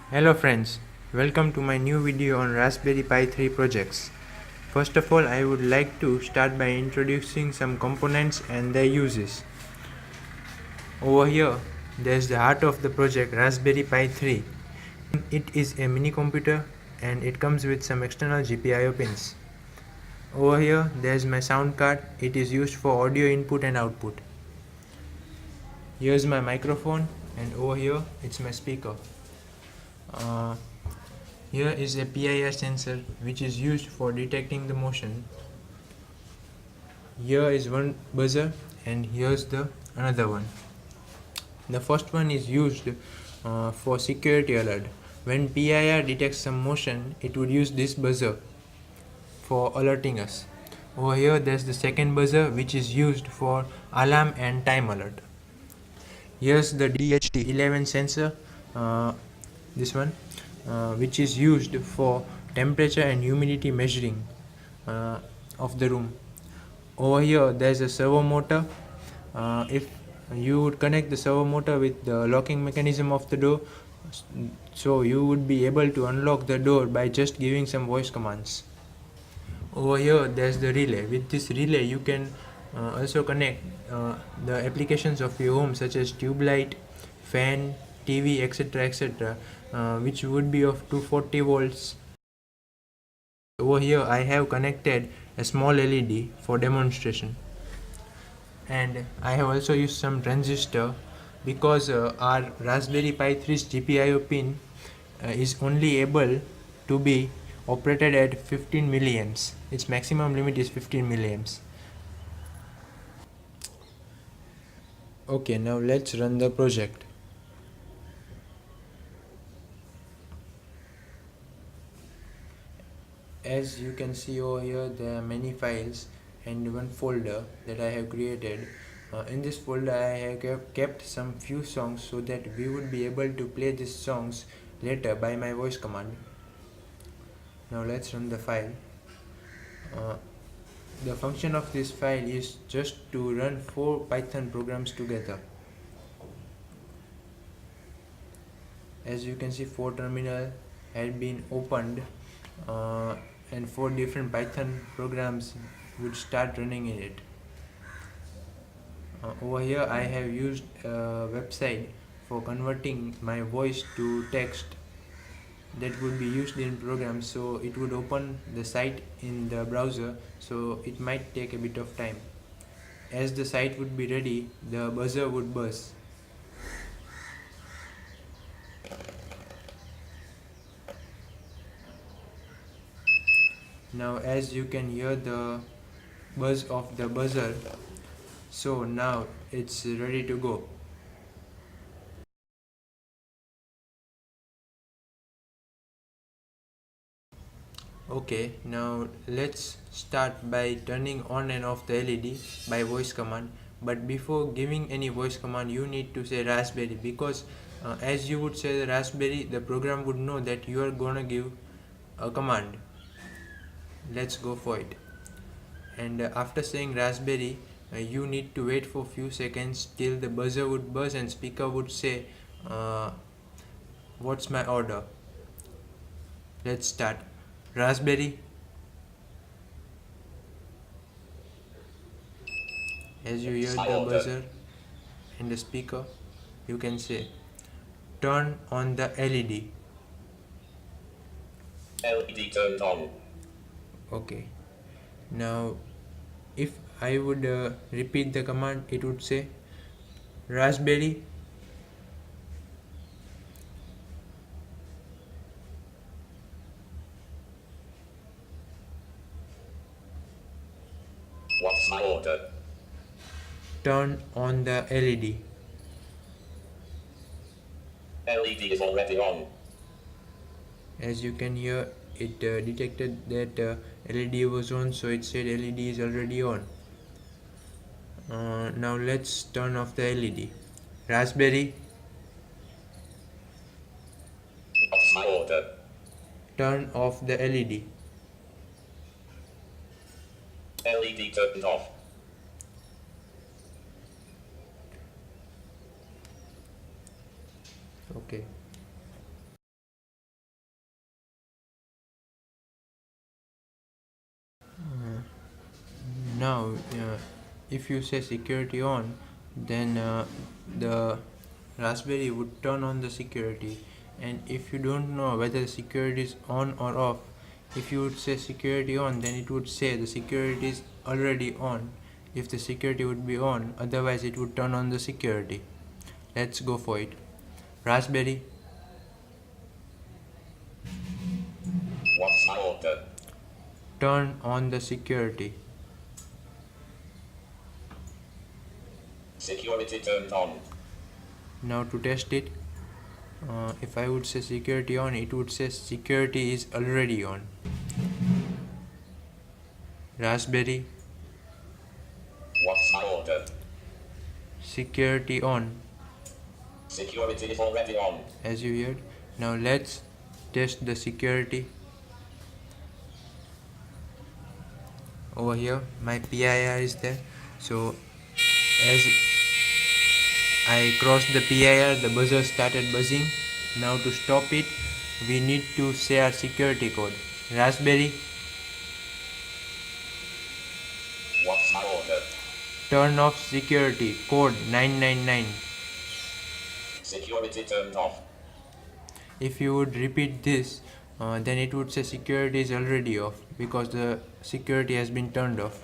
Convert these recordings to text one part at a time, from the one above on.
Hello friends, welcome to my new video on Raspberry Pi 3 projects. First of all, I would like to start by introducing some components and their uses. Over here, there is the heart of the project, Raspberry Pi 3. It is a mini computer and it comes with some external GPIO pins. Over here, there is my sound card. It is used for audio input and output. Here's my microphone, and over here, it's my speaker. Here is a pi-3 sensor which is used for detecting the motion. Here is one buzzer and here's the another one. The first one is used for security alert. When pi-3 detects some motion, it would use this buzzer for alerting us. Over here there's the second buzzer which is used for alarm and time alert. Here's the DHT11 sensor, this one, which is used for temperature and humidity measuring of the room. Over here there's a servo motor. If you would connect the servo motor with the locking mechanism of the door, so you would be able to unlock the door by just giving some voice commands. Over here there's the relay. With this relay you can also connect the applications of your home, such as tube light, fan, TV, etc, etc, which would be of 240 volts. Over here I have connected a small LED for demonstration, and I have also used some transistor because our Raspberry Pi 3's GPIO pin is only able to be operated at 15 milliamps. Its maximum limit is 15 milliamps. Okay, now let's run the project. As you can see over here, there are many files and one folder that I have created. In this folder I have kept some few songs so that we would be able to play these songs later by my voice command. Now let's run the file. The function of this file is just to run 4 Python programs together. As you can see, 4 terminal had been opened and 4 different Python programs would start running in it. Over here I have used a website for converting my voice to text that would be used in programs, so it would open the site in the browser, so it might take a bit of time. As the site would be ready, the buzzer would buzz. Now as you can hear the buzz of the buzzer, so now it's ready to go. Okay, now let's start by turning on and off the LED by voice command. But before giving any voice command, you need to say Raspberry, because as you would say the Raspberry, the program would know that you are gonna give a command. Let's go for it. And after saying Raspberry, you need to wait for few seconds till the buzzer would buzz and speaker would say what's my order. Let's start. Raspberry. As you hear the buzzer and the speaker, you can say turn on the LED. LED turned on. Okay. Now if I would repeat the command, it would say Raspberry. What's my order? Turn on the LED. LED is already on. As you can hear, it detected that LED was on, so it said LED is already on. Now let's turn off the LED. Raspberry. What's my order? Turn off the LED. LED turned off. Okay. Now, if you say security on, then the Raspberry would turn on the security. And if you don't know whether the security is on or off, if you would say security on, then it would say the security is already on. If the security would be on, otherwise it would turn on the security. Let's go for it. Raspberry, What's my order? turn on the security. Security turned on. Now to test it, if I would say security on, it would say security is already on. Raspberry, What's my order? security on, Security is already on. as you heard. Now let's test the security. Over here my PIR is there, so as I crossed the PIR, the buzzer started buzzing. Now to stop it, we need to say our security code. Raspberry, What's my order? turn off security code 999. Security turned off. If you would repeat this, then it would say security is already off because the security has been turned off.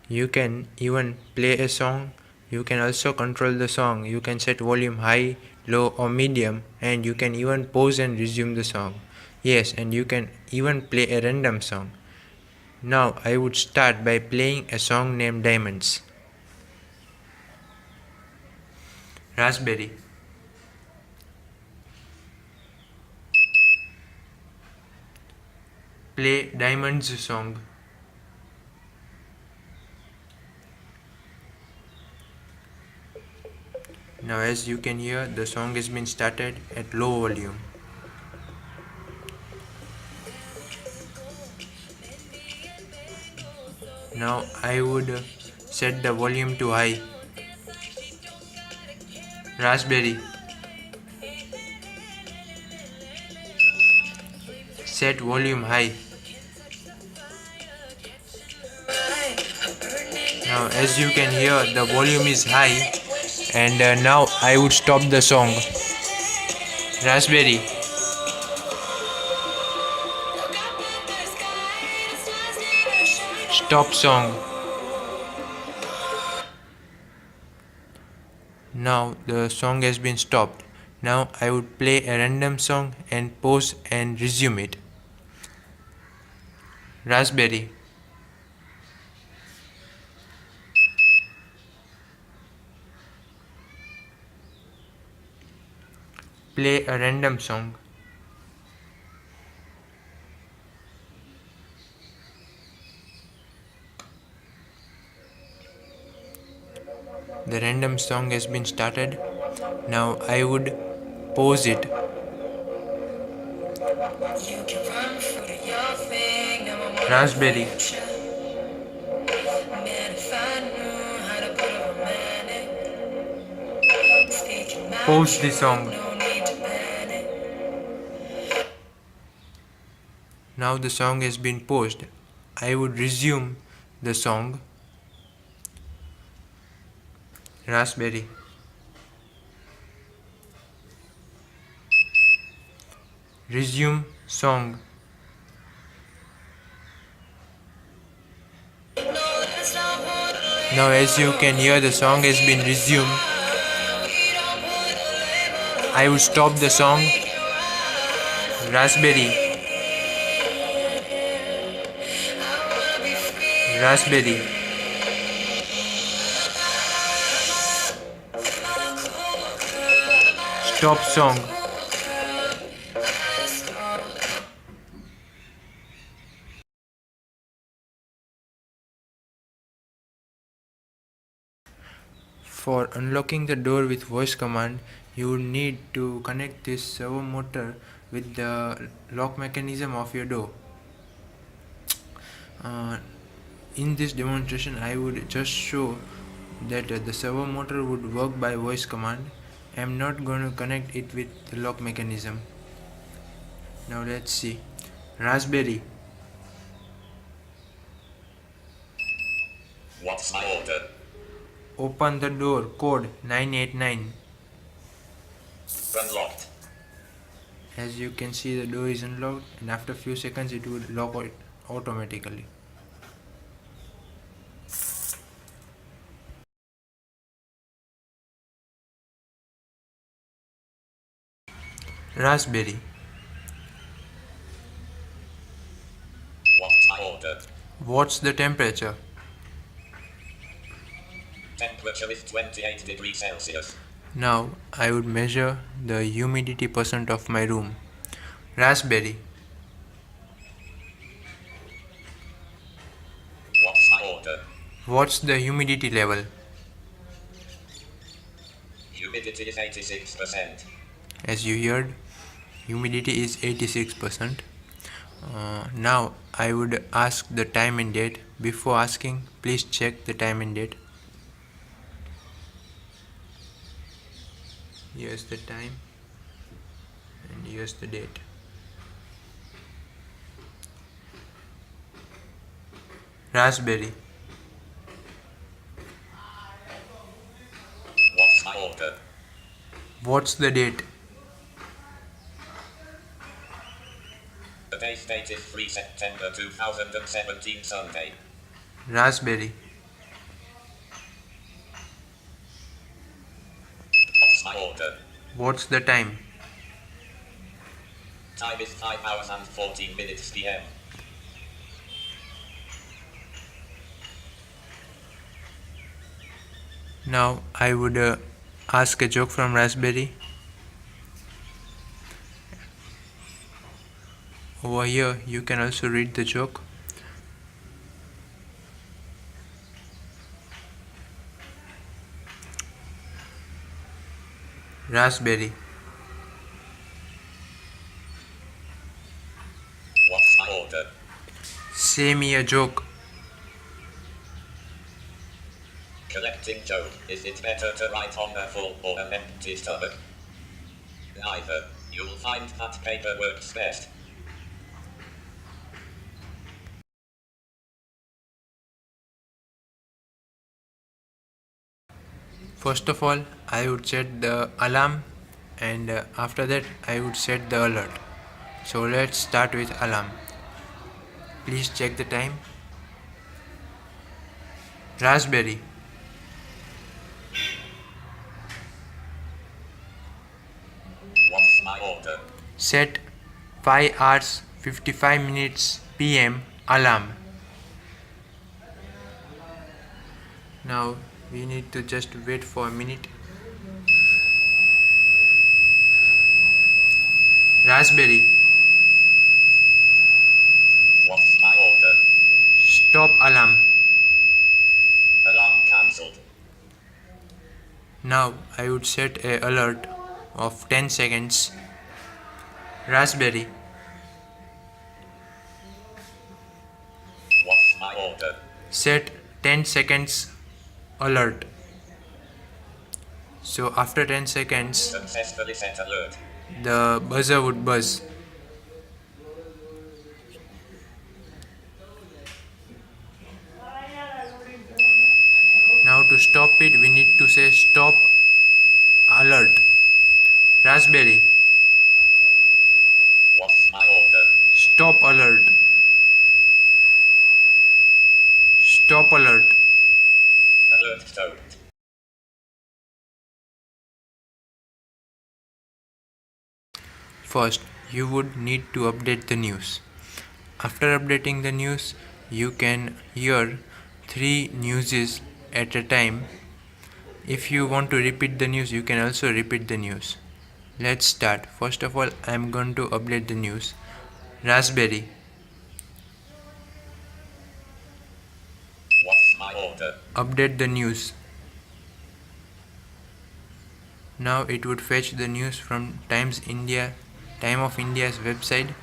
You can even play a song. You can also control the song. You can set volume high, low or medium, and you can even pause and resume the song. Yes, and you can even play a random song. Now I would start by playing a song named Diamonds. Raspberry, play Diamonds song. Now as you can hear, the song has been started at low volume. Now I would set the volume to high. Raspberry, set volume high. Now as you can hear, the volume is high, and now I would stop the song. Raspberry, stop song. Now the song has been stopped. Now I would play a random song and pause and resume it. Raspberry, play a random song. The random song has been started. Now I would pause it. Raspberry, pause the song. Now the song has been paused. I would resume the song. Raspberry, resume song. Now as you can hear, the song has been resumed. I would stop the song. Raspberry, Raspberry, stop song. For unlocking the door with voice command, you would need to connect this servo motor with the lock mechanism of your door. In this demonstration, I would just show that the servo motor would work by voice command. I'm not going to connect it with the lock mechanism. Now let's see. Raspberry. What's my order? Open the door. Code 989. Unlocked. As you can see, the door is unlocked, and after few seconds it will lock it automatically. Raspberry. What's my order? What's the temperature? Temperature is 28 degrees Celsius. Now I would measure the humidity percent of my room. Raspberry. What's my order? What's the humidity level? Humidity is 86%. As you heard, humidity is 86%. Now I would ask the time and date. Before asking, please check the time and date. Here's the time and here's the date. Raspberry. What's my order? What's the date? Today's date is 3 September 2017 Sunday. Raspberry. What's my order? What's the time? Time is 5 hours and 14 minutes PM. Now I would ask a joke from Raspberry. Over here you can also read the joke. Raspberry. What's my order? Say me a joke. Collecting joke. Is it better to write on a full or an empty stomach? Neither. You'll find that paper works best. First of all, I would set the alarm, and after that I would set the alert. So let's start with alarm. Please check the time. Raspberry. What's my order? Set 5 hours 55 minutes PM alarm. Now we need to just wait for a minute. Raspberry. What's my order? Stop alarm. Alarm cancelled. Now I would set a alert of 10 seconds. Raspberry. What's my order? Set 10 seconds alert. So after 10 seconds Successfully set alert. the buzzer would buzz. Now to stop it we need to say stop alert. Raspberry. What's my order? Stop alert. Stop alert. Alert stopped. First, you would need to update the news. After updating the news, you can hear 3 newses at a time. If you want to repeat the news, you can also repeat the news. Let's start. First of all, I am going to update the news. Raspberry. What's my order? Update the news. Now it would fetch the news from Time of India's website.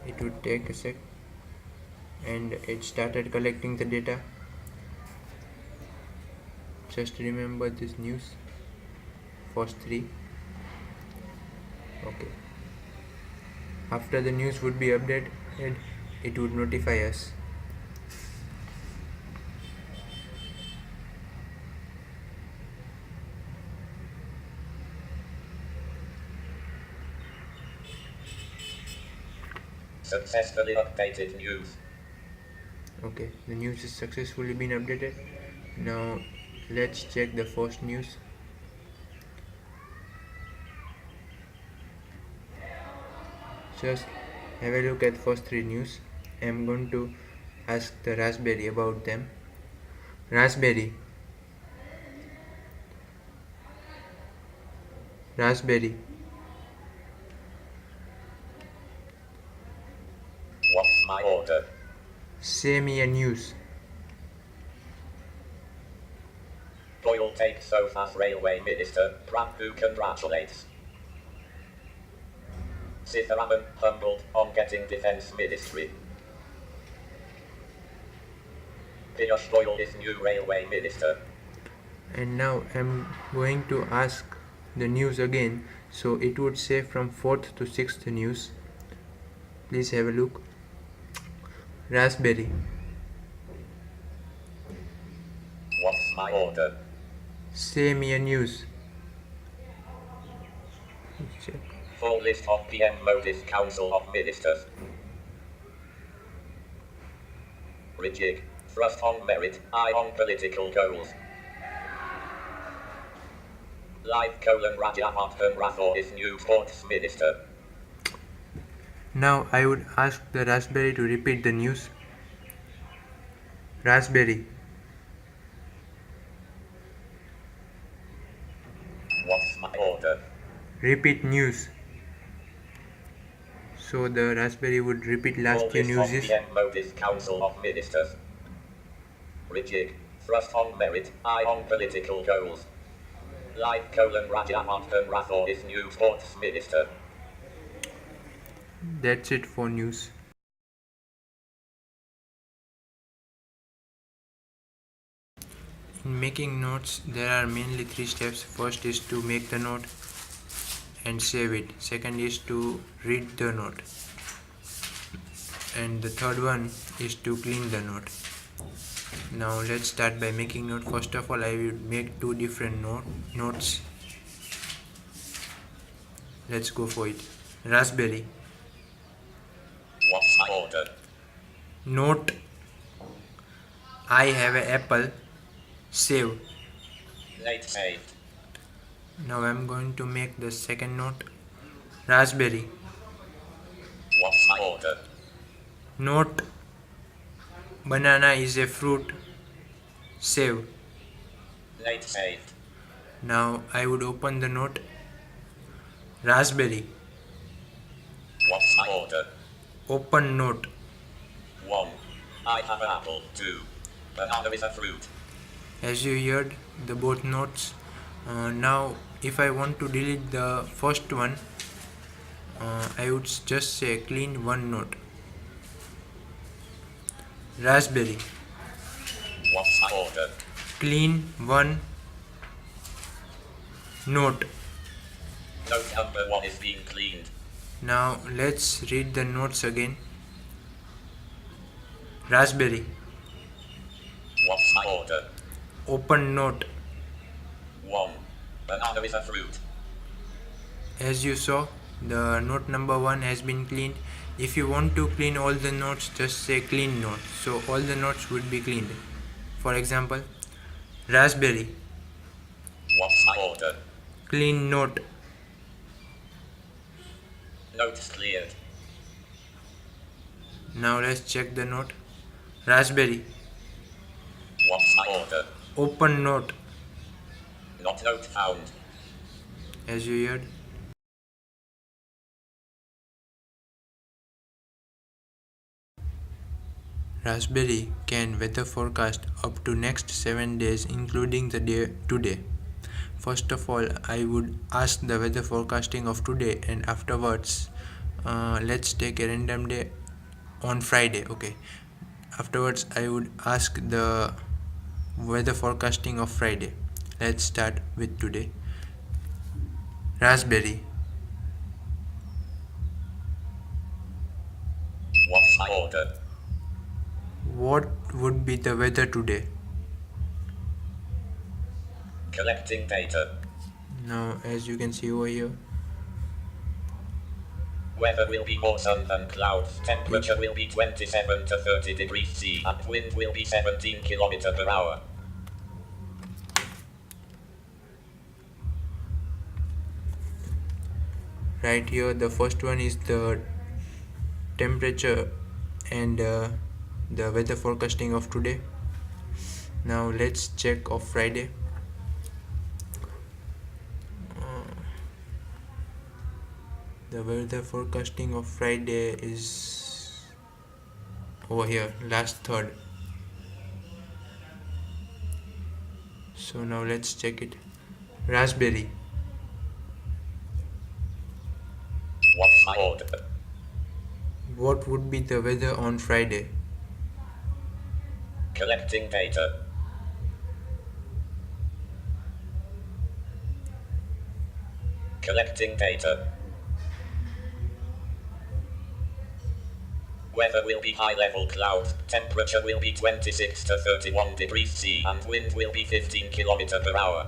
It would take a sec, and it started collecting the data. Just remember this news, first 3. Okay. After the news would be updated, it would notify us. Successfully updated news. Okay, the news is successfully been updated. Now let's check the first news. Just have a look at first 3 news. I'm going to ask the Raspberry about them. Raspberry. Raspberry. What's my order? Say me a news. Doyle takes Sofa's railway minister, Prabhu congratulates. Sitharaman humbled on getting defense ministry. Piyush Goyal is new railway minister. And now I'm going to ask the news again, so it would say from 4th to 6th news. Please have a look. Raspberry. What's my order? Say me a news. Check. Full list of PM Modi's Council of Ministers. Rejig. Thrust on merit, eye on political goals. Live : Rajapathan Rathore is new sports minister. Now I would ask the Raspberry to repeat the news. Raspberry. What's my order? Repeat news. So the Raspberry would repeat last Full few list of newses. PM Modi's Council of Ministers. Rejig. Thrust on merit, eye on political goals. Live : Rajapathan Rathore is new sports minister. That's it for news. In making notes, there are mainly 3 steps. First is to make the note and save it. Second is to read the note. And the third one is to clean the note. Now let's start by making note. First of all, I will make 2 different notes. Let's go for it. Raspberry. What's my order? Note. I have an apple. Save. Late saved. Now I'm going to make the second note. Raspberry. What's my order? Note. Banana is a fruit. Save. Late saved. Now I would open the note. Raspberry. What's my order? Open note. 1. I have an apple. 2. Banana is a fruit. As you heard the both notes. Now if I want to delete the first one, I would just say clean one note. Raspberry. What's my order? Clean one note. Note number 1 is being cleaned. Now let's read the notes again. Raspberry. What's my order? Open note. 1. Banana is a fruit. As you saw, the note number 1 has been cleaned. If you want to clean all the notes, just say clean note. So all the notes would be cleaned. For example, Raspberry. What's my order? Clean note. Notes cleared. Now let's check the note. Raspberry. What's my order? Open note. Not note found. As you heard. Raspberry can weather forecast up to next 7 days including the day today. First of all, I would ask the weather forecasting of today, and afterwards let's take a random day on Friday. Okay, Afterwards, I would ask the weather forecasting of Friday. Let's start with today. Raspberry. What's my order? What would be the weather today? Collecting data. Now, as you can see over here, Weather will be more sun than clouds. Temperature will be 27 to 30 degrees C and wind will be 17 km per hour. right here, the first one is the temperature and the weather forecasting of today. Now, let's check of Friday. The weather forecasting of Friday is over here, last third. So now let's check it. Raspberry. What's my order? What would be the weather on Friday? Collecting data. Collecting data. Weather will be high level clouds. Temperature will be 26 to 31 degrees C and wind will be 15 km per hour.